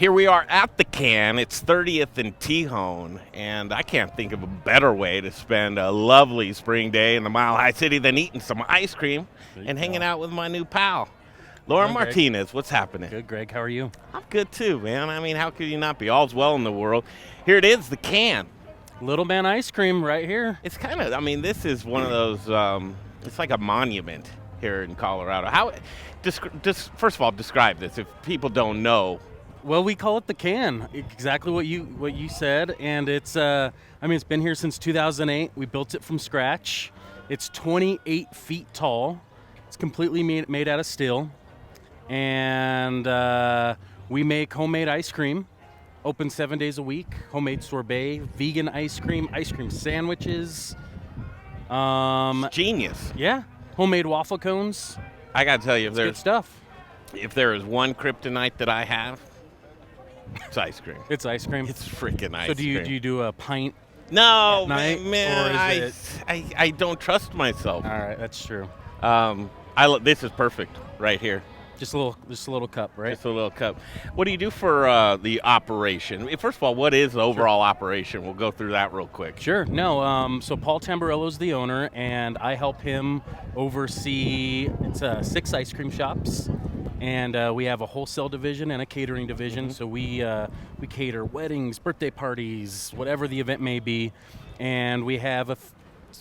Here we are at the Can. It's 30th and Tejon, and I can't think of a better way to spend a lovely spring day in the Mile High City than eating some ice cream and hanging out with my new pal, Loren Martinez. What's happening? Good, Greg. How are you? I'm good too, man. I mean, how could you not be? All's well in the world. Here it is, the Can. Little Man ice cream right here. It's kind of, I mean, this is one of those, it's like a monument here in Colorado. How, first of all, describe this if people don't know. Well, we call it the Can. Exactly what you said, and it's it's been here since 2008. We built it from scratch. It's 28 feet tall. It's completely made out of steel, and we make homemade ice cream. Open 7 days a week. Homemade sorbet, vegan ice cream sandwiches. Genius. Yeah, homemade waffle cones. I gotta tell you, if It's good stuff. If there is one kryptonite that I have, it's ice cream. It's ice cream. It's freaking ice cream. So do you do a pint? No, at night, man. or is I don't trust myself. All right, that's true. This is perfect right here. Just a little cup, right? Just a little cup. What do you do for the operation? First of all, what is the overall operation? We'll go through that real quick. Sure. No. So Paul Tamburello's the owner, and I help him oversee. It's 6 ice cream shops, and we have a wholesale division and a catering division. Mm-hmm. So we cater weddings, birthday parties, whatever the event may be, and we have a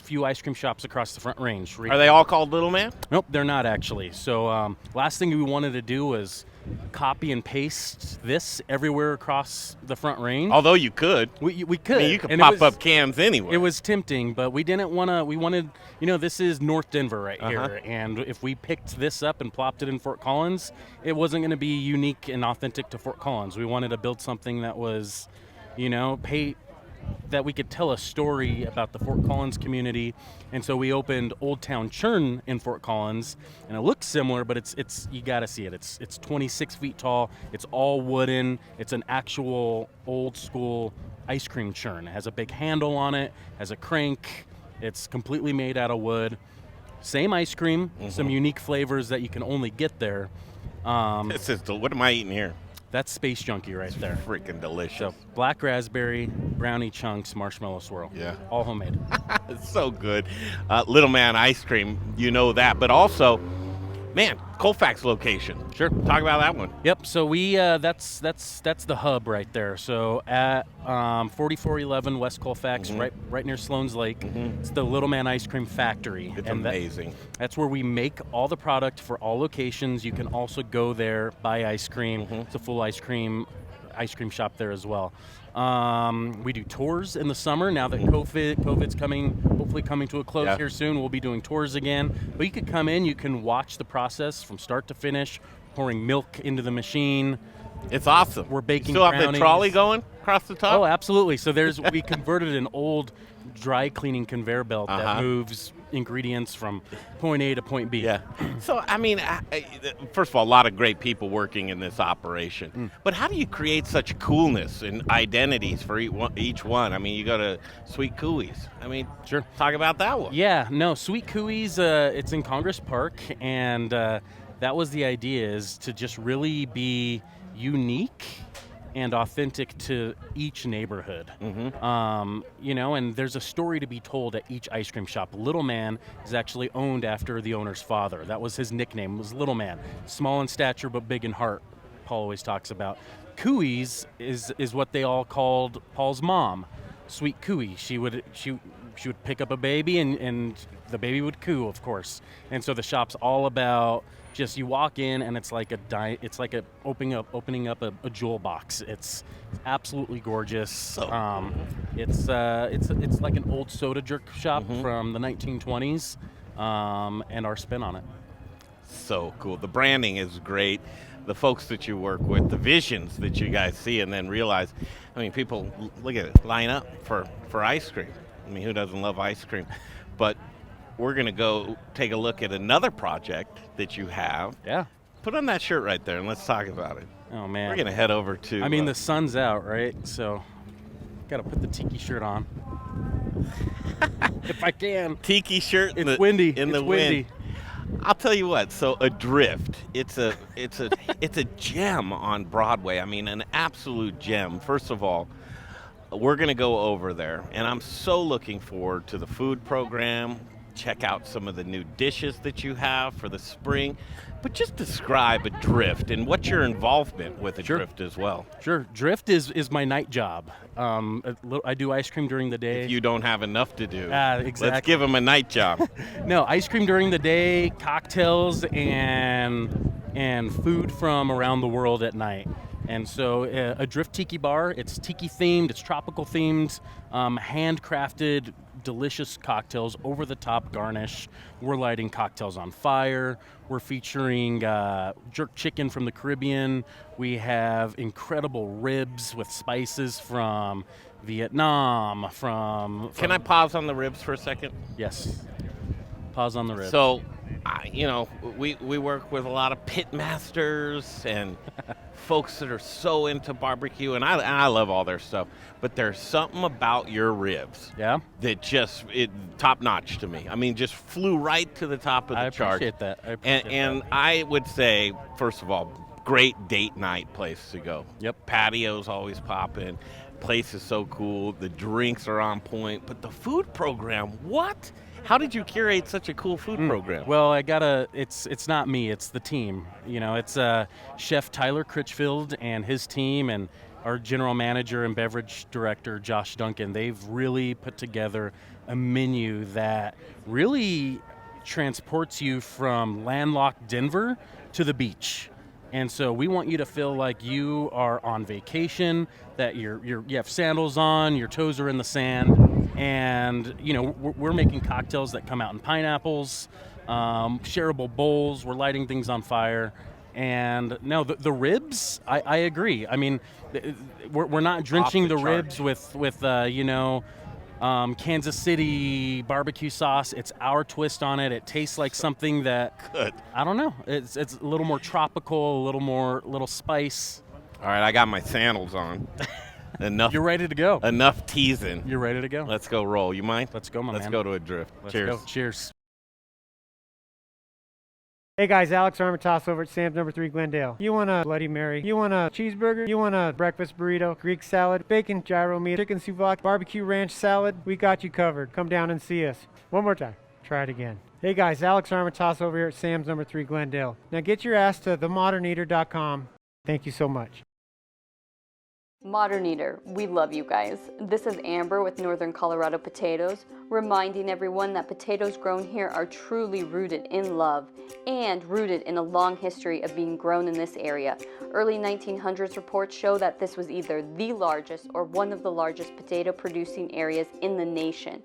few ice cream shops across the Front Range. Are they all called Little Man? Nope, they're not actually. So last thing we wanted to do was copy and paste this everywhere across the Front Range. Although you could. We could. I mean, you could And pop up cans anywhere. It was tempting, but we didn't want to. We wanted, this is North Denver right here. And if we picked this up and plopped it in Fort Collins, it wasn't going to be unique and authentic to Fort Collins. We wanted to build something that was, that we could tell a story about the Fort Collins community. And so we opened Old Town Churn in Fort Collins, and it looks similar, but it's you got to see it. It's 26 feet tall. It's all wooden. It's an actual old school ice cream churn. It has a big handle on it, has a crank. It's completely made out of wood. Same ice cream, some unique flavors that you can only get there. What am I eating here? That's Space Junkie right there. Freaking delicious. So black raspberry, brownie chunks, marshmallow swirl. Yeah. All homemade. It's so good. Little Man ice cream, you know that. But also, man, Colfax location. Sure. Talk about that one. Yep. So we that's the hub right there. So at 4411 West Colfax, right near Sloan's Lake, it's the Little Man Ice Cream Factory. It's amazing. That's where we make all the product for all locations. You can also go there, buy ice cream. It's a full ice cream shop there as well. We do tours in the summer. Now that COVID's hopefully coming to a close here soon, we'll be doing tours again. But you could come in, you can watch the process from start to finish, pouring milk into the machine. It's awesome. We're baking Still brownies. have the trolley going across the top? Oh, absolutely. So we converted an old dry cleaning conveyor belt that moves ingredients from point A to point B. Yeah. So, I mean, first of all, a lot of great people working in this operation. But how do you create such coolness and identities for each one? I mean, you go to Sweet Cooey's. I mean, sure. Talk about that one. Yeah. No, Sweet Cooey's, it's in Congress Park, and that was the idea, is to just really be unique and authentic to each neighborhood. And there's a story to be told at each ice cream shop. Little Man is actually owned after the owner's father. That was his nickname, was Little Man. Small in stature but big in heart, Paul always talks about. Cooey's is what they all called Paul's mom, Sweet Cooey. She would pick up a baby and the baby would coo, of course. And so the shop's all about just, you walk in and it's like opening up a jewel box. It's absolutely gorgeous. It's like an old soda jerk shop from the 1920s, and our spin on it. So cool. The branding is great. The folks that you work with, the visions that you guys see, and then realize, I mean, people look at it, line up for ice cream. I mean, who doesn't love ice cream? But we're going to go take a look at another project that you have. Yeah. Put on that shirt right there and let's talk about it. Oh, man. We're going to head over to... I mean, the sun's out, right? So, got to put the Tiki shirt on. If I can. Tiki shirt. It's windy. In the windy. wind. I'll tell you what. So Adrift, it's a gem on Broadway. I mean, an absolute gem. First of all, we're going to go over there, and I'm so looking forward to the food program. Check out some of the new dishes that you have for the spring. But just describe Adrift and what's your involvement with Adrift as well. Sure. Drift is my night job. I do ice cream during the day. If you don't have enough to do, Exactly. let's give them a night job. No, ice cream during the day, cocktails, and food from around the world at night. And so Adrift Tiki Bar, it's tiki themed, it's tropical themed, handcrafted, delicious cocktails, over the top garnish. We're lighting cocktails on fire. We're featuring jerk chicken from the Caribbean. We have incredible ribs with spices from Vietnam. Can I pause on the ribs for a second? Yes. Pause on the ribs. So, we work with a lot of pit masters and folks that are so into barbecue, and I love all their stuff. But there's something about your ribs, that just top notch to me. I mean, just flew right to the top of the chart. I appreciate that. And I would say, first of all, great date night place to go. Yep. Patios always popping. Place is so cool. The drinks are on point. But the food program, what? How did you curate such a cool food program? Well, it's not me, it's the team. It's Chef Tyler Critchfield and his team, and our general manager and beverage director, Josh Duncan. They've really put together a menu that really transports you from landlocked Denver to the beach. And so we want you to feel like you are on vacation, that you have sandals on, your toes are in the sand, and we're making cocktails that come out in pineapples, shareable bowls. We're lighting things on fire, and no, the ribs. I agree. I mean, we're not drenching the ribs with Kansas City barbecue sauce. It's our twist on it. It tastes like something that, good. I don't know. It's a little more tropical, a little spice. All right, I got my sandals on. Enough. You're ready to go. Enough teasing. You're ready to go. Let's go roll. You mind? Let's go, my man. Let's go to Adrift. Cheers. Go. Cheers. Hey guys, Alex Armitage over at Sam's No. 3 Glendale. You want a Bloody Mary? You want a cheeseburger? You want a breakfast burrito? Greek salad? Bacon gyro meat? Chicken souvlaki? Barbecue ranch salad? We got you covered. Come down and see us. One more time. Try it again. Hey guys, Alex Armitage over here at Sam's No. 3 Glendale. Now get your ass to themoderneater.com. Thank you so much. Modern Eater, we love you guys. This is Amber with Northern Colorado Potatoes, reminding everyone that potatoes grown here are truly rooted in love and rooted in a long history of being grown in this area. Early 1900s reports show that this was either the largest or one of the largest potato producing areas in the nation.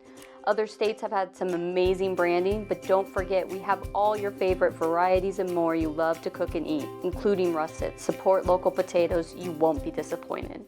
Other states have had some amazing branding, but don't forget we have all your favorite varieties and more you love to cook and eat, including russet. Support local potatoes, you won't be disappointed.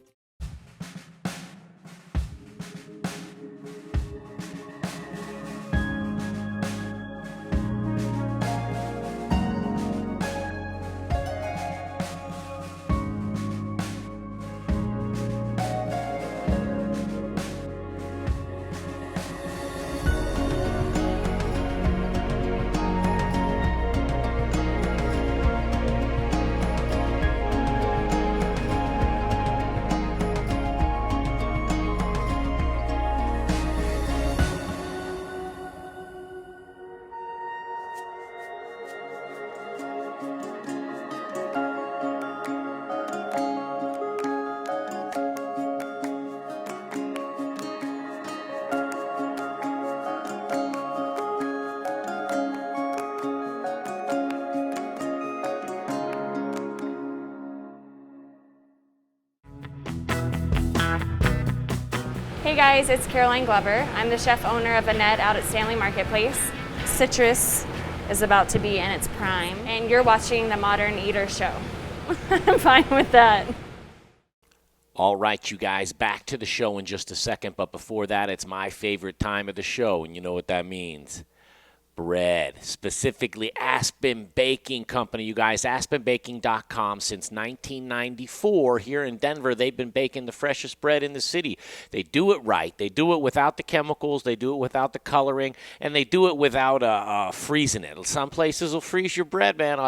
Hey guys, it's Caroline Glover. I'm the chef owner of Annette out at Stanley Marketplace. Citrus is about to be in its prime, and you're watching the Modern Eater Show. I'm fine with that. All right, you guys, back to the show in just a second, but before that, it's my favorite time of the show, and you know what that means. bread, specifically Aspen Baking Company. You guys, aspenbaking.com since 1994 here in Denver. They've been baking the freshest bread in the city. They do it right. They do it without the chemicals. They do it without the coloring, and they do it without freezing it. Some places will freeze your bread, man.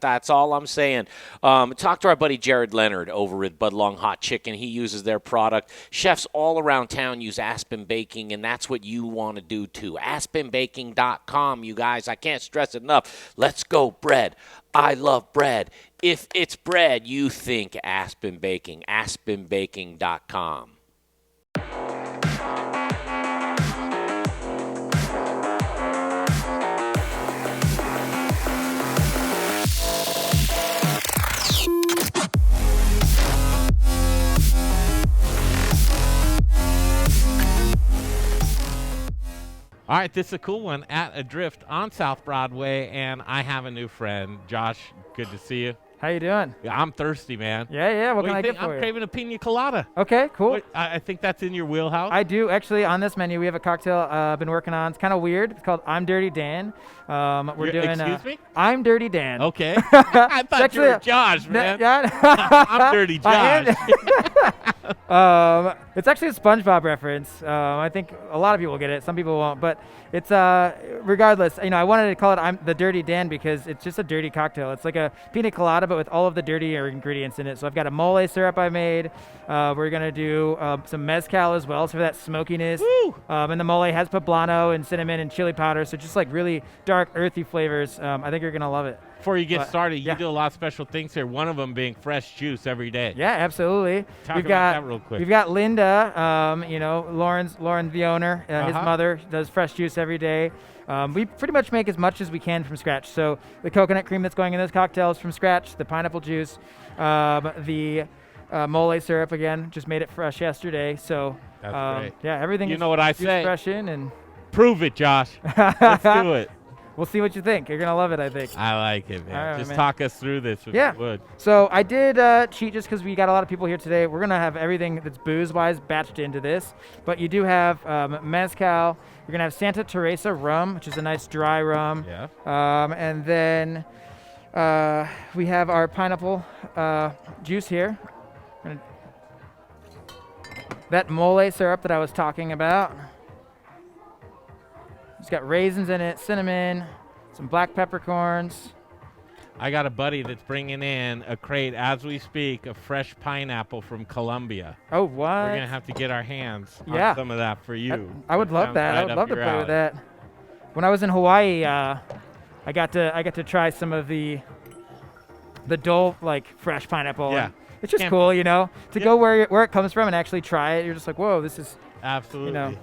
That's all I'm saying. Talk to our buddy Jared Leonard over at Budlong Hot Chicken. He uses their product. Chefs all around town use Aspen Baking, and that's what you want to do too. AspenBaking.com. You guys, I can't stress it enough. Let's go bread. I love bread. If it's bread, you think Aspen Baking. AspenBaking.com. All right, this is a cool one at Adrift on South Broadway, and I have a new friend. Josh, good to see you. How you doing? Yeah, I'm thirsty, man. Yeah. What do can you I think? get for I'm you? craving a pina colada. Okay, cool. I think that's in your wheelhouse. I do actually. On this menu, we have a cocktail I've been working on. It's kind of weird. It's called I'm Dirty Dan. We're doing. Excuse me? I'm Dirty Dan. Okay. I thought you were Josh, man. I'm Dirty Josh. It's actually a SpongeBob reference. I think a lot of people get it. Some people won't, but it's regardless. I wanted to call it I'm the Dirty Dan because it's just a dirty cocktail. It's like a pina colada, but with all of the dirty ingredients in it. So I've got a mole syrup I made. We're gonna do some mezcal as well, so for that smokiness. And the mole has poblano and cinnamon and chili powder, so just like really dark, earthy flavors. I think you're gonna love it. Before you get started, you yeah. do a lot of special things here. One of them being fresh juice every day. Yeah, absolutely. Talk about that real quick. We've got Linda, Lauren, the owner. His mother does fresh juice every day. We pretty much make as much as we can from scratch. So the coconut cream that's going in those cocktails from scratch, the pineapple juice, the mole syrup again, just made it fresh yesterday. So that's great. Yeah, everything. You know what I say? Fresh in and. Prove it, Josh. Let's do it. We'll see what you think. You're gonna love it, I think. I like it, man. Right, just man. talk us through this if Yeah. you would. So I did cheat just because we got a lot of people here today. We're gonna have everything that's booze-wise batched into this, but you do have mezcal. You're gonna have Santa Teresa rum, which is a nice dry rum. Yeah. And then we have our pineapple juice here. That mole syrup that I was talking about. It's got raisins in it, cinnamon, some black peppercorns. I got a buddy that's bringing in a crate as we speak of fresh pineapple from Colombia. Oh, what? We're going to have to get our hands Yeah. on some of that for you. I would love Sounds that. right I would up love to your play alley. with that. When I was in Hawaii, I got to try some of the Dole like fresh pineapple. Yeah. And it's just Can't- cool, to go where it comes from and actually try it. You're just like, whoa, this is. Absolutely. know.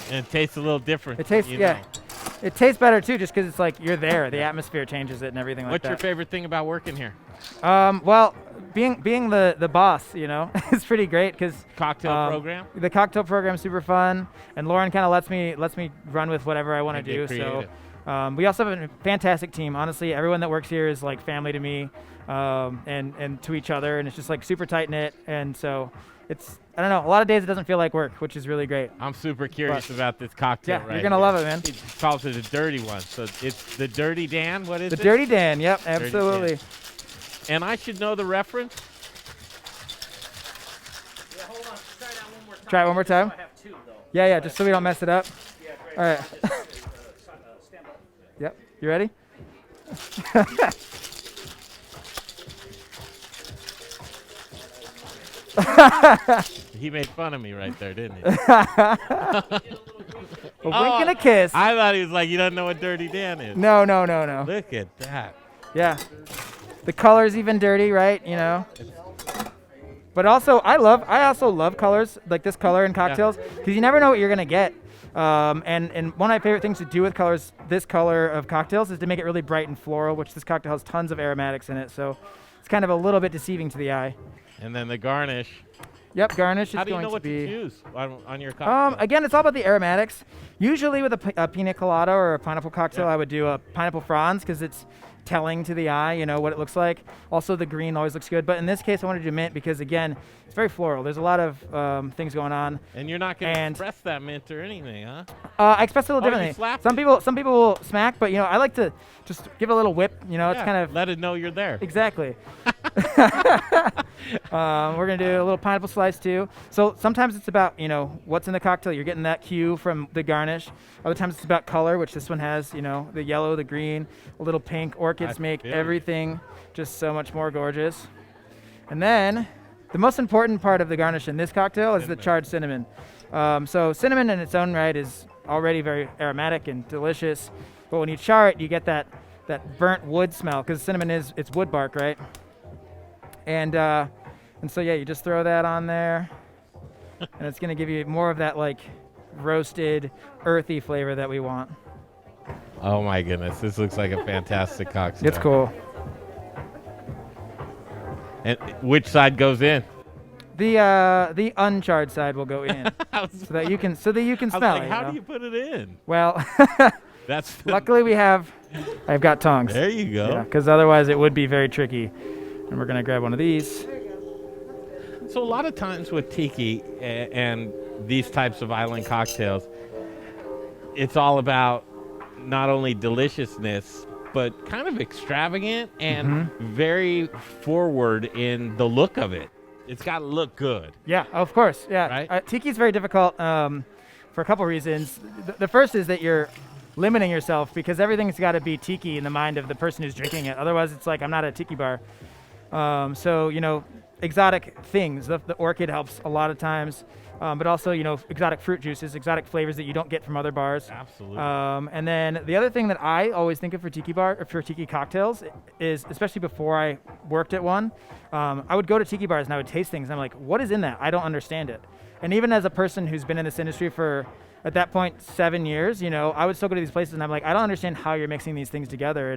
And it tastes a little different. It tastes you yeah. know. It tastes better too, just because it's like you're there. The atmosphere changes it and everything like What's that. your favorite thing about working here? Well, being the boss, it's pretty great because Cocktail program? The cocktail program's super fun, and Loren kind of lets me run with whatever I want to And get do. So creative. we also have a fantastic team. Honestly, everyone that works here is like family to me, and to each other, and it's just like super tight knit. And so it's I don't know. A lot of days it doesn't feel like work, which is really great. I'm super curious about this cocktail Yeah, right you're gonna here. love it, man. It calls it a dirty one. So it's the Dirty Dan. What is The it? Dirty Dan. Yep, Dirty absolutely. Dan. And I should know the reference? Yeah, hold on. Try that one more time. Try it one more time. I have two, though. Yeah, just so we don't mess it up. Yeah, great. All right. Stand up. Yep. You ready? He made fun of me right there, didn't he? A wink and a kiss. I thought he was like, you don't know what Dirty Dan is. No. Look at that. Yeah. The color's even dirty, right? But also, I also love colors, like this color in cocktails, because you never know what you're gonna get. And one of my favorite things to do with colors, this color of cocktails, is to make it really bright and floral, which this cocktail has tons of aromatics in it, so it's kind of a little bit deceiving to the eye. And then the garnish. Yep, garnish is How do you going know to what be. to choose on your cocktail? Again, it's all about the aromatics. Usually with a pina colada or a pineapple cocktail, I would do a pineapple franz because it's telling to the eye, you know, what it looks like. Also, the green always looks good. But in this case, I wanted to do mint because, again, it's very floral. There's a lot of things going on. And you're not going to express that mint or anything, huh? I express it a little You differently. slapped Some people will smack, but, you know, I like to just give it a little whip. You know, it's kind of... let it know you're there. Exactly. We're going to do a little pineapple slice, too. So sometimes it's about, you know, what's in the cocktail. You're getting that cue from the garnish. Other times it's about color, which this one has, you know, the yellow, the green, a little pink. Orchids make everything just so much more gorgeous. And then the most important part of the garnish in this cocktail is the charred cinnamon. So cinnamon in its own right is already very aromatic and delicious. But when you char it, you get that burnt wood smell, because cinnamon it's wood bark, right? And so yeah, you just throw that on there, and it's gonna give you more of that like roasted, earthy flavor that we want. Oh my goodness, this looks like a fantastic cocktail. It's cool. And which side goes in? The uncharred side will go in, so that you can smell it. How do you put it in? Well, that's luckily I've got tongs. There you go. Because otherwise it would be very tricky. And we're gonna grab one of these. So a lot of times with Tiki and these types of island cocktails, it's all about not only deliciousness, but kind of extravagant and very forward in the look of it. It's got to look good. Yeah, of course. Yeah. Right? Tiki is very difficult for a couple reasons. The first is that you're limiting yourself, because everything's got to be tiki in the mind of the person who's drinking it. Otherwise, it's like, I'm not at a tiki bar. So, you know, exotic things. The orchid helps a lot of times. But also, you know, exotic fruit juices, exotic flavors that you don't get from other bars. Absolutely. And then the other thing that I always think of for tiki cocktails is, especially before I worked at one, I would go to tiki bars and I would taste things. And I'm like, what is in that? I don't understand it. And even as a person who's been in this industry for, at that point, 7 years, you know, I would still go to these places and I'm like, I don't understand how you're mixing these things together.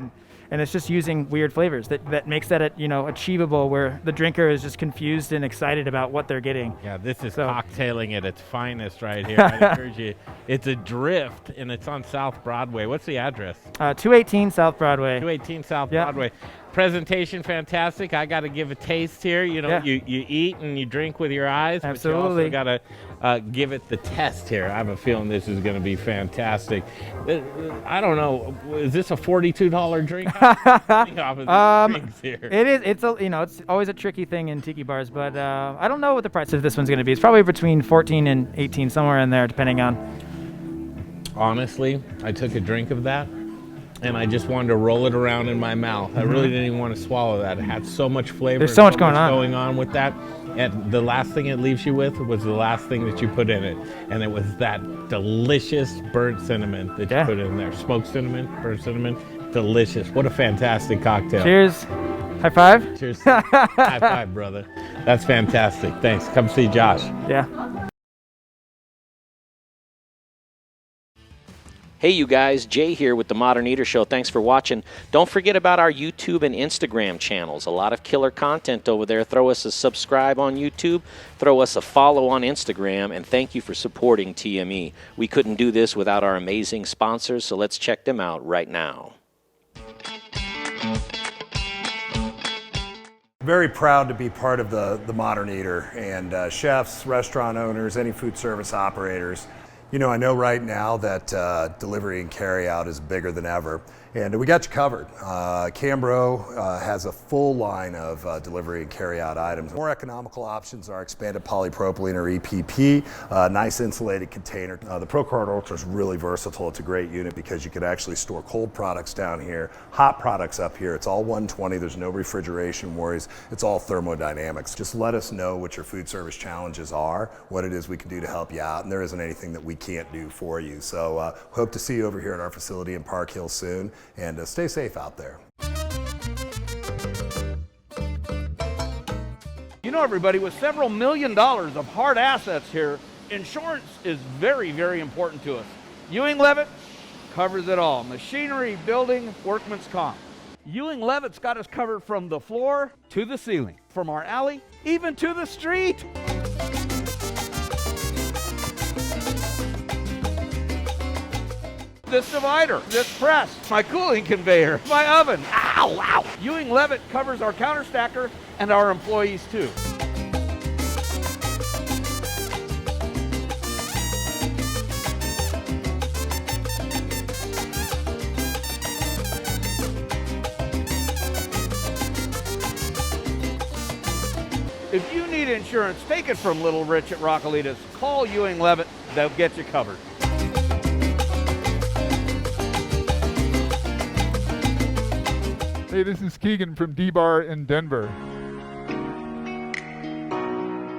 And it's just using weird flavors that makes that, you know, achievable, where the drinker is just confused and excited about what they're getting. Yeah, this is cocktailing at its finest right here. I encourage you. It's Adrift, and it's on South Broadway. What's the address? 218 South Broadway. 218 South Broadway. Presentation fantastic. I got to give a taste here. You know, you eat and you drink with your eyes. Absolutely. But you also got to give it the test here. I have a feeling this is going to be fantastic. I don't know. Is this a $42 drink? It is. It's you know, it's always a tricky thing in tiki bars, but I don't know what the price of this one's going to be. It's probably between 14 and 18, somewhere in there, depending on. Honestly, I took a drink of that, and I just wanted to roll it around in my mouth. I really didn't even want to swallow that. It had so much flavor. There's so much going on with that. And the last thing it leaves you with was the last thing that you put in it. And it was that delicious burnt cinnamon that you put in there. Smoked cinnamon, burnt cinnamon, delicious. What a fantastic cocktail. Cheers. High five. Cheers. High five, brother. That's fantastic. Thanks. Come see Josh. Yeah. Hey you guys, Jay here with the Modern Eater Show. Thanks for watching. Don't forget about our YouTube and Instagram channels. A lot of killer content over there. Throw us a subscribe on YouTube, throw us a follow on Instagram, and thank you for supporting TME. We couldn't do this without our amazing sponsors, so let's check them out right now. Very proud to be part of the Modern Eater, and chefs, restaurant owners, any food service operators. You know, I know right now that delivery and carry out is bigger than ever, and we got you covered. Cambro has a full line of delivery and carry out items. More economical options are expanded polypropylene or EPP, nice insulated container. The ProCard Ultra is really versatile. It's a great unit because you could actually store cold products down here, hot products up here. It's all 120, there's no refrigeration worries. It's all thermodynamics. Just let us know what your food service challenges are, what it is we can do to help you out, and there isn't anything that we can't do for you. So hope to see you over here at our facility in Park Hill soon, and stay safe out there. You know, everybody, with several $1 million of hard assets here, insurance is very, very important to us. Ewing Levitt covers it all. Machinery, building, workman's comp. Ewing Levitt's got us covered from the floor to the ceiling, from our alley even to the street. this divider, this press, my cooling conveyor, my oven. Ow, ow. Ewing Levitt covers our counter stacker and our employees too. If you need insurance, take it from Little Rich at Rockalitas. Call Ewing Levitt, they'll get you covered. Hey, this is Keegan from D-Bar in Denver.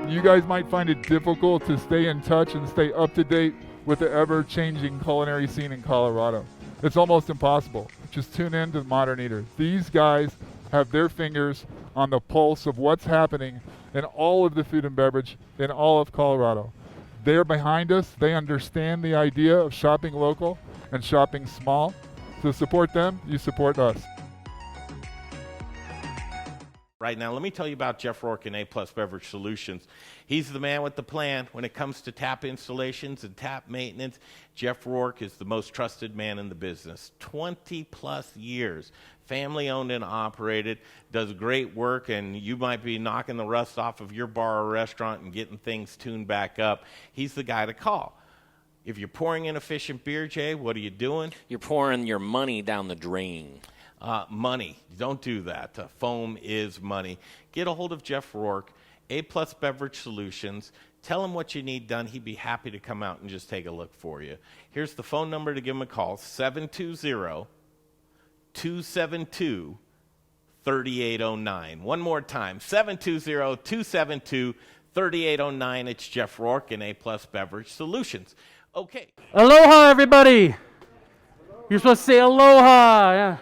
You guys might find it difficult to stay in touch and stay up to date with the ever-changing culinary scene in Colorado. It's almost impossible. Just tune in to Modern Eater. These guys have their fingers on the pulse of what's happening in all of the food and beverage in all of Colorado. They're behind us. They understand the idea of shopping local and shopping small. So support them, you support us. Right now, let me tell you about Jeff Rourke and A-Plus Beverage Solutions. He's the man with the plan when it comes to tap installations and tap maintenance. Jeff Rourke is the most trusted man in the business. 20-plus years, family-owned and operated, does great work, and you might be knocking the rust off of your bar or restaurant and getting things tuned back up. He's the guy to call. If you're pouring inefficient beer, Jay, what are you doing? You're pouring your money down the drain. Money. Don't do that. Foam is money. Get a hold of Jeff Rourke, A-Plus Beverage Solutions. Tell him what you need done. He'd be happy to come out and just take a look for you. Here's the phone number to give him a call, 720-272-3809. One more time, 720-272-3809. It's Jeff Rourke and A-Plus Beverage Solutions. Okay. Aloha, everybody. You're supposed to say aloha. Yeah.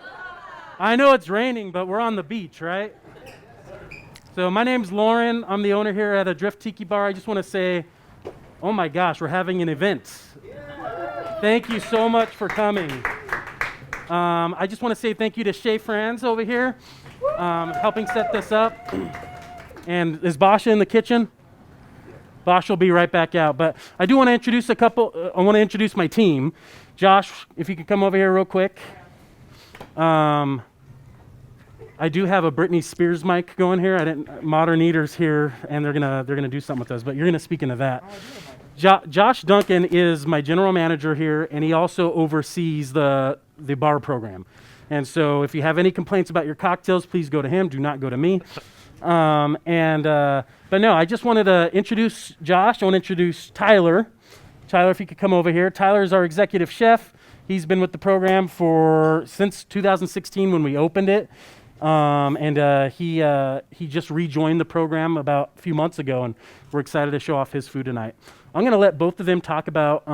I know it's raining, but we're on the beach, right? So my name's Loren. I'm the owner here at Adrift Tiki Bar. I just want to say, oh my gosh, we're having an event. Thank you so much for coming. I just want to say thank you to Chez Franz over here, helping set this up. And is Basha in the kitchen? Bosch will be right back out. But I do want to introduce I want to introduce my team. Josh, if you could come over here real quick. I do have a Britney Spears mic going here. Modern Eaters here, and they're gonna do something with us. But you're gonna speak into that. Josh Duncan is my general manager here, and he also oversees the bar program. And so, if you have any complaints about your cocktails, please go to him. Do not go to me. But no, I just wanted to introduce Josh. I want to introduce Tyler. Tyler, if you could come over here. Tyler is our executive chef. He's been with the program since 2016 when we opened it. He just rejoined the program about a few months ago, and we're excited to show off his food tonight. I'm going to let both of them talk about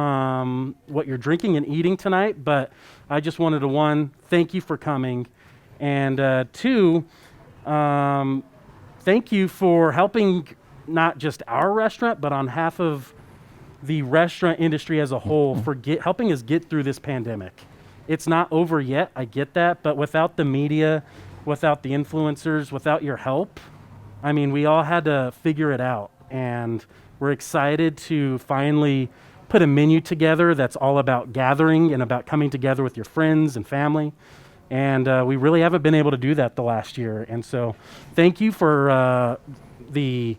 what you're drinking and eating tonight, but I just wanted to, one, thank you for coming, and two, thank you for helping not just our restaurant, but on behalf of the restaurant industry as a whole for helping us get through this pandemic. It's not over yet, I get that, but without the media, without the influencers, without your help, I mean, we all had to figure it out, and we're excited to finally put a menu together that's all about gathering and about coming together with your friends and family, and we really haven't been able to do that the last year, and so thank you for the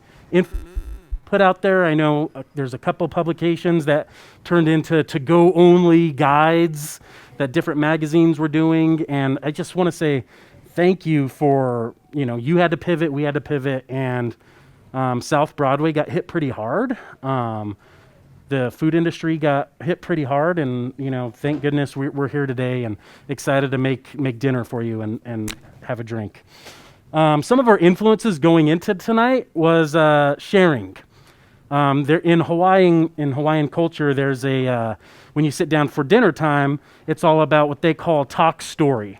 put out there. I know there's a couple publications that turned into to-go only guides that different magazines were doing, and I just want to say thank you for, you had to pivot, we had to pivot, and South Broadway got hit pretty hard. The food industry got hit pretty hard, and thank goodness we're here today and excited to make dinner for you and have a drink. Some of our influences going into tonight was sharing. There in Hawaiian culture, there's when you sit down for dinner time, it's all about what they call talk story.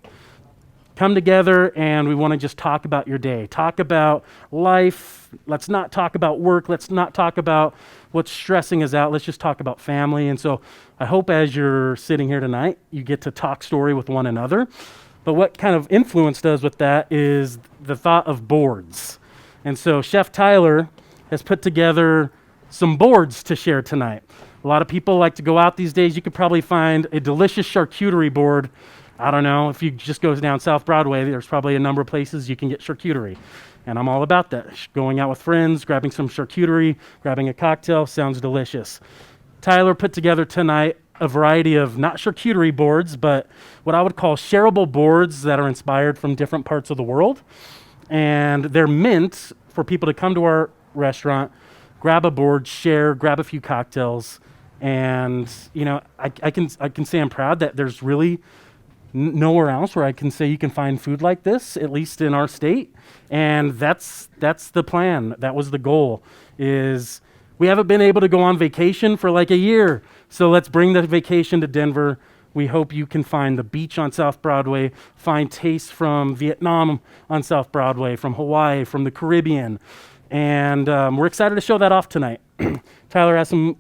Come together and we want to just talk about your day, talk about life. Let's not talk about work. Let's not talk about what's stressing us out. Let's just talk about family. And so I hope as you're sitting here tonight, you get to talk story with one another. But what kind of influenced us with that is the thought of boards. And so Chef Tyler has put together some boards to share tonight. A lot of people like to go out these days. You could probably find a delicious charcuterie board. I don't know, if you just go down South Broadway, there's probably a number of places you can get charcuterie. And I'm all about that. Going out with friends, grabbing some charcuterie, grabbing a cocktail, sounds delicious. Tyler put together tonight a variety of not charcuterie boards, but what I would call shareable boards that are inspired from different parts of the world. And they're meant for people to come to our restaurant, grab a board, share, grab a few cocktails. And, you know, I can say I'm proud that there's really nowhere else where I can say you can find food like this, at least in our state. And that's the plan. That was the goal, is we haven't been able to go on vacation for like a year. So let's bring the vacation to Denver. We hope you can find the beach on South Broadway, find tastes from Vietnam on South Broadway, from Hawaii, from the Caribbean. And we're excited to show that off tonight. Tyler has some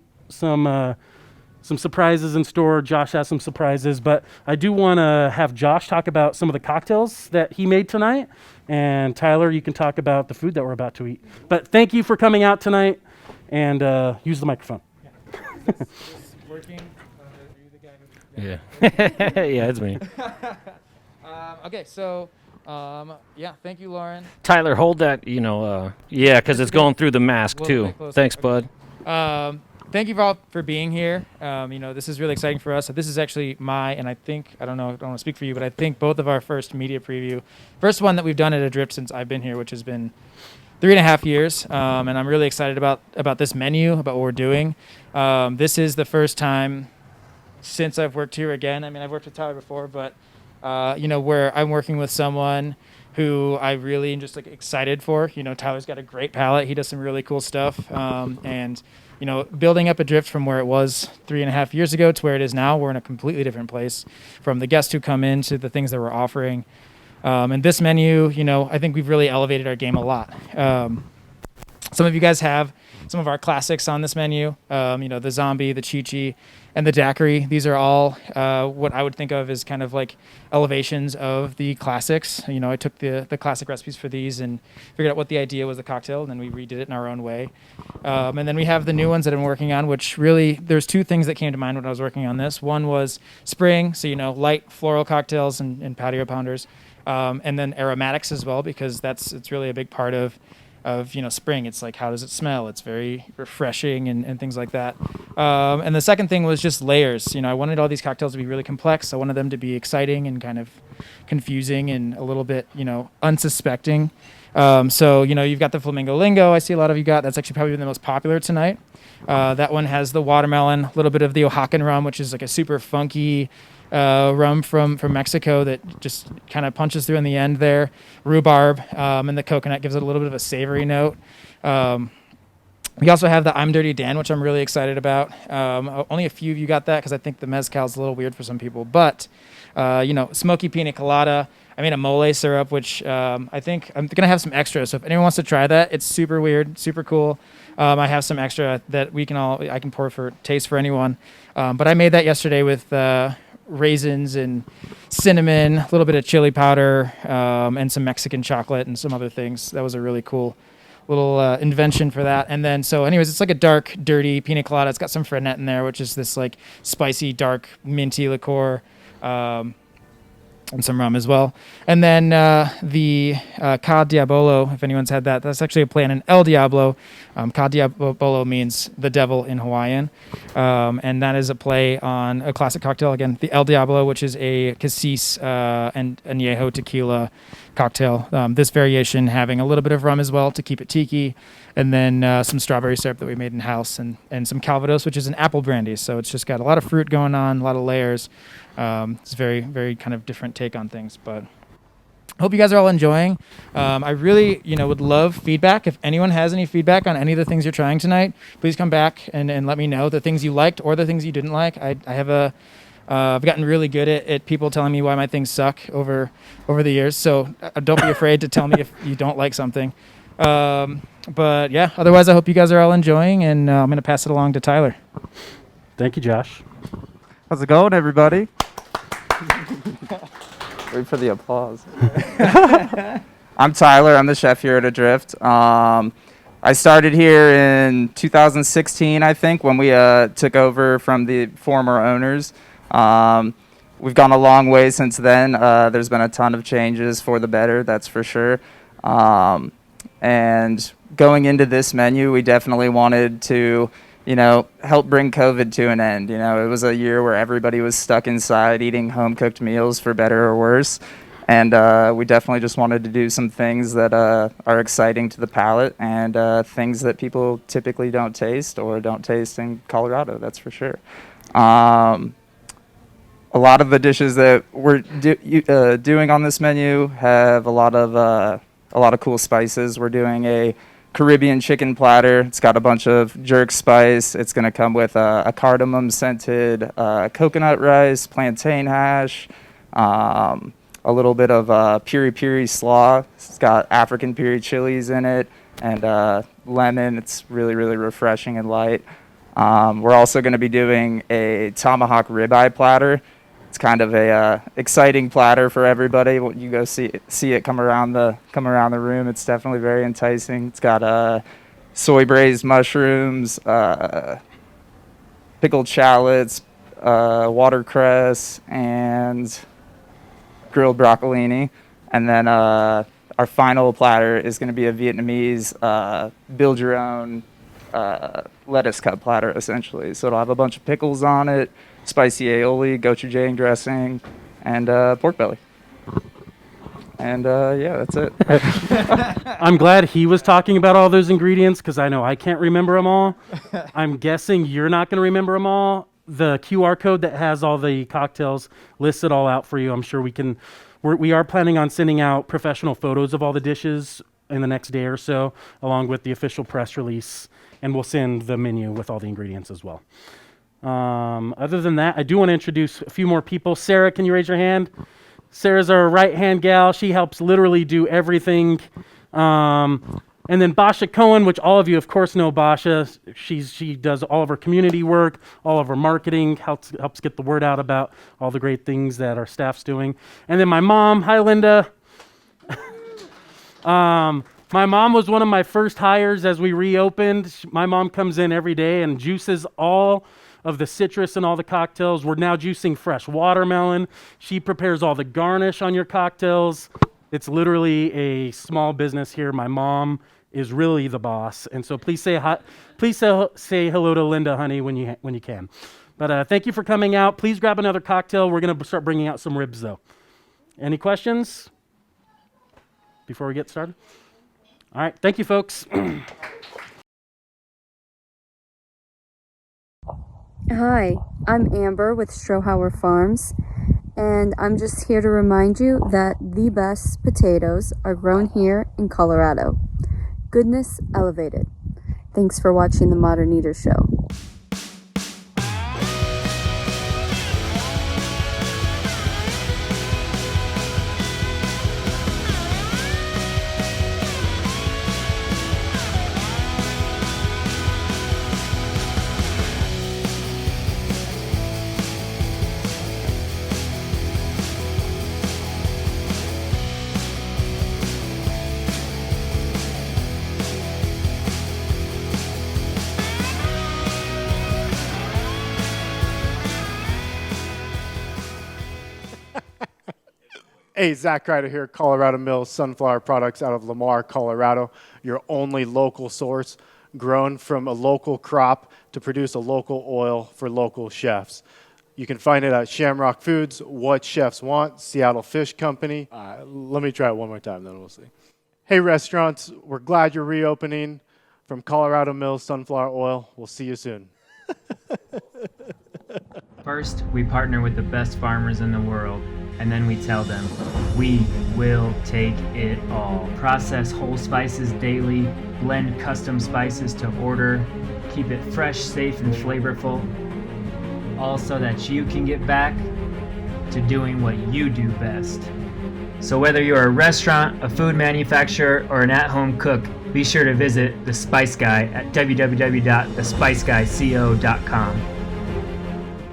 surprises in store. Josh has some surprises, but I do want to have Josh talk about some of the cocktails that he made tonight. And Tyler, you can talk about the food that we're about to eat. But thank you for coming out tonight, and use the microphone. Working. Yeah. Yeah, it's me. Okay, so yeah, thank you, Loren. Tyler, hold that, yeah, because it's going through the mask, too. Thanks, bud. Thank you all for being here. This is really exciting for us. This is actually I don't want to speak for you, but I think both of our first media preview, first one that we've done at Adrift since I've been here, which has been 3.5 years. And I'm really excited about this menu, about what we're doing. This is the first time since I've worked here again. I mean, I've worked with Tyler before, but, where I'm working with someone who I really am just like excited for. Tyler's got a great palate. He does some really cool stuff. And building up Adrift from where it was 3.5 years ago to where it is now, we're in a completely different place, from the guests who come in to the things that we're offering. And this menu, I think we've really elevated our game a lot. Some of you guys have some of our classics on this menu, the zombie, the chi-chi, and the daiquiri. These are all what I would think of as kind of like elevations of the classics. I took the classic recipes for these and figured out what the idea was, the cocktail, and then we redid it in our own way. And then we have the new ones that I'm working on, which really, there's two things that came to mind when I was working on this. One was spring, so light floral cocktails and patio pounders, and then aromatics as well, because it's really a big part of spring. It's like, how does it smell? It's very refreshing and things like that. And the second thing was just layers. I wanted all these cocktails to be really complex. I wanted them to be exciting and kind of confusing and a little bit, unsuspecting. So you've got the Flamingo Lingo. I see a lot of you got. That's actually probably the most popular tonight. That one has the watermelon, a little bit of the Oaxacan rum, which is like a super funky rum from Mexico that just kind of punches through in the end there. Rhubarb, and the coconut gives it a little bit of a savory note. We also have the I'm Dirty Dan, which I'm really excited about. Only a few of you got that because I think the mezcal is a little weird for some people. But, smoky pina colada. I made a mole syrup, which I think I'm going to have some extra. So if anyone wants to try that, it's super weird, super cool. I have some extra that I can pour for taste for anyone. But I made that yesterday with raisins and cinnamon, a little bit of chili powder, and some Mexican chocolate and some other things. That was a really cool little invention for that. And then, so anyways, it's like a dark, dirty pina colada. It's got some Fernet in there, which is this like spicy, dark, minty liqueur, and some rum as well. And then the Ca Diabolo, if anyone's had that, that's actually a play on an El Diablo. Ca Diabolo means the devil in Hawaiian. And that is a play on a classic cocktail. Again, the El Diablo, which is a cassis and añejo tequila cocktail. This variation having a little bit of rum as well to keep it tiki. And then some strawberry syrup that we made in-house and some Calvados, which is an apple brandy. So it's just got a lot of fruit going on, a lot of layers. It's very, very kind of different take on things, but I hope you guys are all enjoying. I really, would love feedback. If anyone has any feedback on any of the things you're trying tonight, please come back and let me know the things you liked or the things you didn't like. I have I've gotten really good at people telling me why my things suck over the years. So don't be afraid to tell me if you don't like something. But yeah, otherwise I hope you guys are all enjoying, and I'm going to pass it along to Tyler. Thank you, Josh. How's it going, everybody? Wait for the applause. I'm Tyler. I'm the chef here at Adrift. I started here in 2016, I think, when we took over from the former owners. We've gone a long way since then. There's been a ton of changes for the better, that's for sure. And going into this menu, we definitely wanted to, help bring COVID to an end. It was a year where everybody was stuck inside eating home-cooked meals, for better or worse. And we definitely just wanted to do some things that are exciting to the palate and things that people typically don't taste or don't taste in Colorado, that's for sure. A lot of the dishes that we're doing on this menu have a lot of cool spices. We're doing a Caribbean chicken platter. It's got a bunch of jerk spice. It's going to come with a cardamom scented coconut rice, plantain hash, a little bit of piri piri slaw. It's got African piri chilies in it and lemon. It's really, really refreshing and light. We're also going to be doing a tomahawk ribeye platter. It's kind of a exciting platter for everybody. When you go see it come around the room, it's definitely very enticing. It's got soy braised mushrooms, pickled shallots, watercress, and grilled broccolini. And then our final platter is going to be a Vietnamese build your own lettuce cut platter, essentially. So it'll have a bunch of pickles on it, spicy aioli, gochujang dressing, and pork belly. And yeah, that's it. I'm glad he was talking about all those ingredients because I know I can't remember them all. I'm guessing you're not going to remember them all. The QR code that has all the cocktails lists it all out for you. I'm sure we are planning on sending out professional photos of all the dishes in the next day or so, along with the official press release, and we'll send the menu with all the ingredients as well. Other than that, I do want to introduce a few more people. Sarah, can you raise your hand? Sarah's our right-hand gal. She helps literally do everything. And then Basha Cohen, which all of you, of course, know Basha. She does all of her community work, all of her marketing, helps get the word out about all the great things that our staff's doing. And then my mom. Hi, Linda. My mom was one of my first hires as we reopened. My mom comes in every day and juices all of the citrus and all the cocktails. We're now juicing fresh watermelon. She prepares all the garnish on your cocktails. It's literally a small business here. My mom is really the boss, and so please say hi. Please say hello to Linda, honey, when you can. But thank you for coming out. Please grab another cocktail. We're gonna start bringing out some ribs, though. Any questions before we get started? All right, thank you, folks. Hi, I'm Amber with Strohauer Farms, and I'm just here to remind you that the best potatoes are grown here in Colorado. Goodness elevated. Thanks for watching the Modern Eater Show. Hey, Zach Ryder here, Colorado Mills Sunflower Products out of Lamar, Colorado. Your only local source, grown from a local crop to produce a local oil for local chefs. You can find it at Shamrock Foods, What Chefs Want, Seattle Fish Company. Let me try it one more time, then we'll see. Hey, restaurants, we're glad you're reopening. From Colorado Mills Sunflower Oil, we'll see you soon. First, we partner with the best farmers in the world, and then we tell them, we will take it all. Process whole spices daily, blend custom spices to order, keep it fresh, safe, and flavorful, all so that you can get back to doing what you do best. So whether you're a restaurant, a food manufacturer, or an at-home cook, be sure to visit The Spice Guy at www.thespiceguyco.com.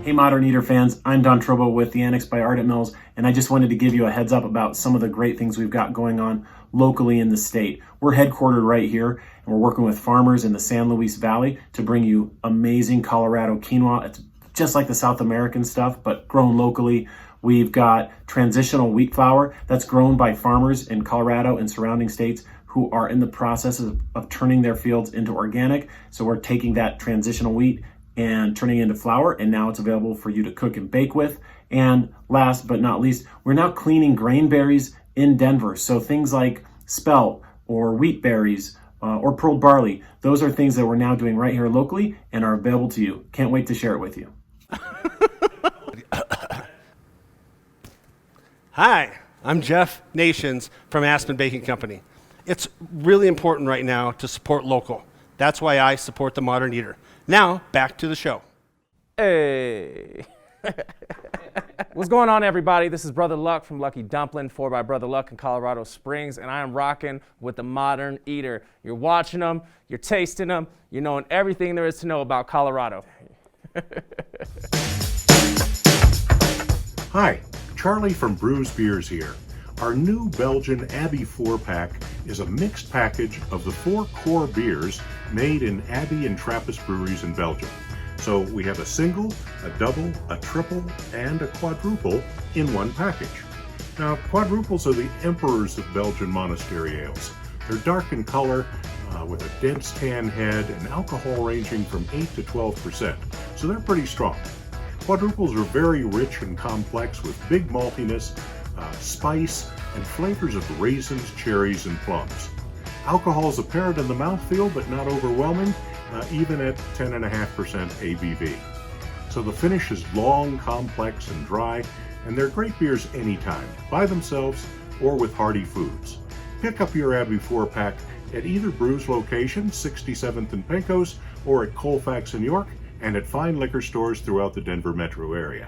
Hey Modern Eater fans, I'm Don Trobo with The Annex by Ardent Mills, and I just wanted to give you a heads up about some of the great things we've got going on locally in the state. We're headquartered right here, and we're working with farmers in the San Luis Valley to bring you amazing Colorado quinoa. It's just like the South American stuff, but grown locally. We've got transitional wheat flour that's grown by farmers in Colorado and surrounding states who are in the process of turning their fields into organic. So we're taking that transitional wheat and turning it into flour, and now it's available for you to cook and bake with. And last but not least, we're now cleaning grain berries in Denver. So things like spelt or wheat berries or pearl barley, those are things that we're now doing right here locally and are available to you. Can't wait to share it with you. Hi, I'm Jeff Nations from Aspen Baking Company. It's really important right now to support local. That's why I support the Modern Eater. Now, back to the show. Hey. What's going on, everybody? This is Brother Luck from Lucky Dumpling, 4x Brother Luck in Colorado Springs, and I am rocking with the Modern Eater. You're watching them, you're tasting them, you're knowing everything there is to know about Colorado. Hi, Charlie from Brews Beers here. Our new Belgian Abbey 4-pack is a mixed package of the 4 core beers made in Abbey and Trappist breweries in Belgium. So we have a single, a double, a triple, and a quadruple in one package. Now, quadruples are the emperors of Belgian monastery ales. They're dark in color, with a dense tan head and alcohol ranging from 8 to 12%, so they're pretty strong. Quadruples are very rich and complex with big maltiness, spice, and flavors of raisins, cherries, and plums. Alcohol is apparent in the mouthfeel, but not overwhelming, even at 10.5% ABV. So the finish is long, complex, and dry, and they're great beers anytime, by themselves or with hearty foods. Pick up your Abbey 4-pack at either Brews location, 67th and Pecos, or at Colfax in York, and at fine liquor stores throughout the Denver metro area.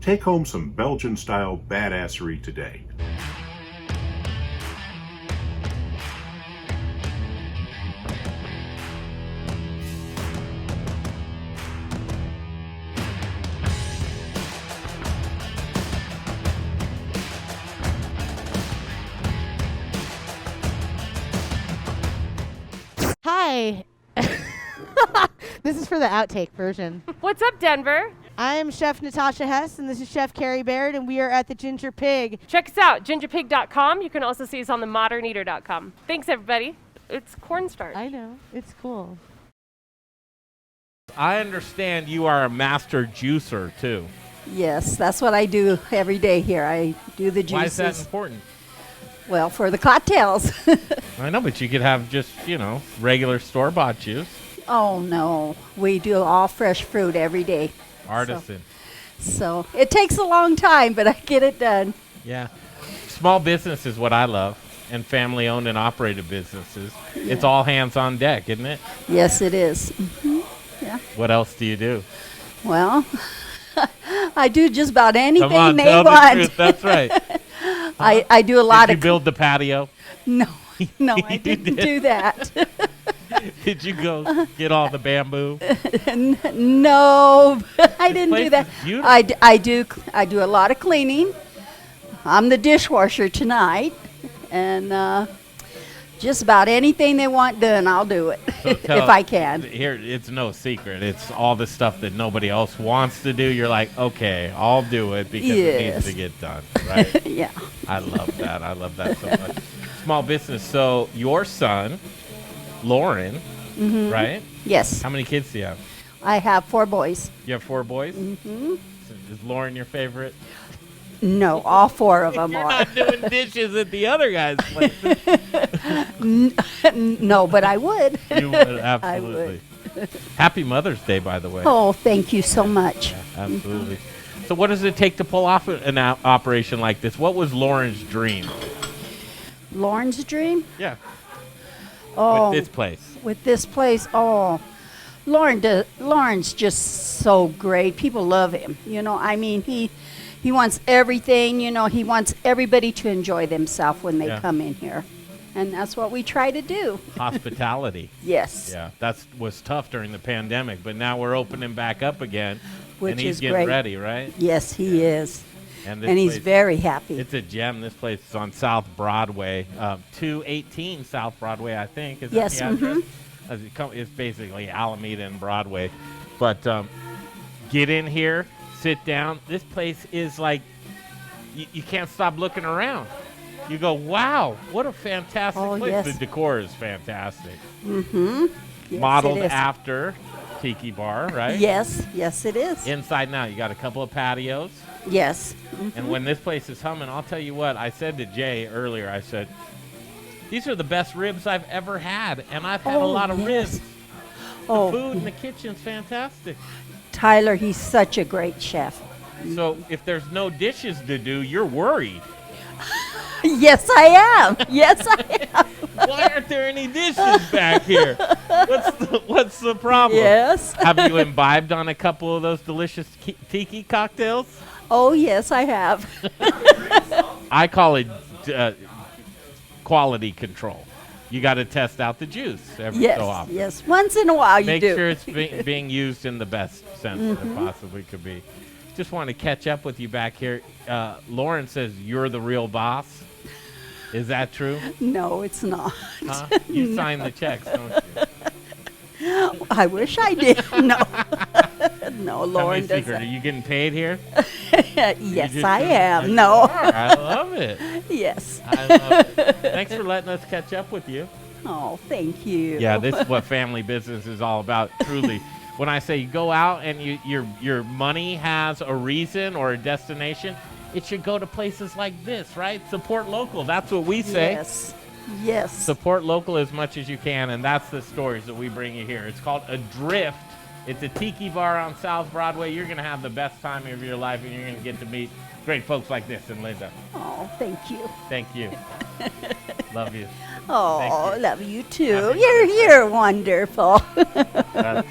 Take home some Belgian-style badassery today. Hi. This is for the outtake version. What's up, Denver? I'm Chef Natasha Hess, and this is Chef Carrie Baird, and we are at the Ginger Pig. Check us out, gingerpig.com. You can also see us on the moderneater.com. Thanks, everybody. It's cornstarch. I know. It's cool. I understand you are a master juicer, too. Yes, that's what I do every day here. I do the juices. Why is that important? Well, for the cocktails. I know, but you could have just, regular store-bought juice. Oh, no. We do all fresh fruit every day. Artisan. So it takes a long time, but I get it done. Yeah. Small business is what I love, and family-owned and operated businesses. Yeah. It's all hands on deck, isn't it? Yes, it is. Mm-hmm. Yeah. What else do you do? Well, I do just about anything Come on, they tell want. The truth. That's right. I do a lot Did you build the patio? No, I didn't do that. Did you go get all the bamboo? No, I didn't do that. I do a lot of cleaning. I'm the dishwasher tonight, and just about anything they want done, I'll do it if I can. Here, it's no secret. It's all the stuff that nobody else wants to do. You're like, okay, I'll do it because it needs to get done, right? Yeah. I love that. I love that so much. Small business. So your son, Loren, right? Yes. How many kids do you have? I have 4 boys. You have 4 boys? Mm-hmm. Is Loren your favorite? No, all 4 of them You're are. not doing dishes at the other guy's place. No, but I would. You would, absolutely. I would. Happy Mother's Day, by the way. Oh, thank you so much. Yeah, absolutely. So what does it take to pull off an operation like this? What was Loren's dream? Loren's dream? Yeah. Oh, with this place. With this place, Loren's just so great. People love him. I mean, he wants everything. He wants everybody to enjoy themselves when they come in here, and that's what we try to do. Hospitality. Yes. Yeah, that was tough during the pandemic, but now we're opening back up again, Which and he's is getting great. ready, right? Yes, he is. And he's very happy. It's a gem. This place is on South Broadway, 218 South Broadway, I think. Is Yes, that the address? It's basically Alameda and Broadway. But get in here, sit down. This place is like, you can't stop looking around. You go, wow, what a fantastic place. Yes. The decor is fantastic. Mm-hmm. Yes, Modeled it is. after Tiki Bar, right? Yes, yes, it is. Inside now, you got a couple of patios. Yes. Mm-hmm. And when this place is humming, I'll tell you what, I said to Jay earlier, I said, these are the best ribs I've ever had. And I've had a lot of ribs. The food in the kitchen's fantastic. Tyler, he's such a great chef. So if there's no dishes to do, you're worried. Yes, I am. Yes, I am. Why aren't there any dishes back here? What's the problem? Yes. Have you imbibed on a couple of those delicious tiki cocktails? Oh, yes, I have. I call it quality control. You got to test out the juice every so often. Yes, once in a while you Make do. sure it's being used in the best sense that it possibly could be. Just want to catch up with you back here. Loren says you're the real boss. Is that true? No, it's not. Huh? You sign the checks, don't you? I wish I did. No. No, Loren does Are you getting paid here? Yes, I am. No. I love it. Yes. I love it. Thanks for letting us catch up with you. Oh, thank you. Yeah, this is what family business is all about, truly. When I say you go out and your money has a reason or a destination, it should go to places like this, right? Support local. That's what we say. Yes. Yes. Support local as much as you can, and that's the stories that we bring you here. It's called Adrift. It's a tiki bar on South Broadway. You're going to have the best time of your life, and you're going to get to meet great folks like this in Linda. Oh, thank you. Thank you. Love you. Oh, love you too. You're wonderful. That's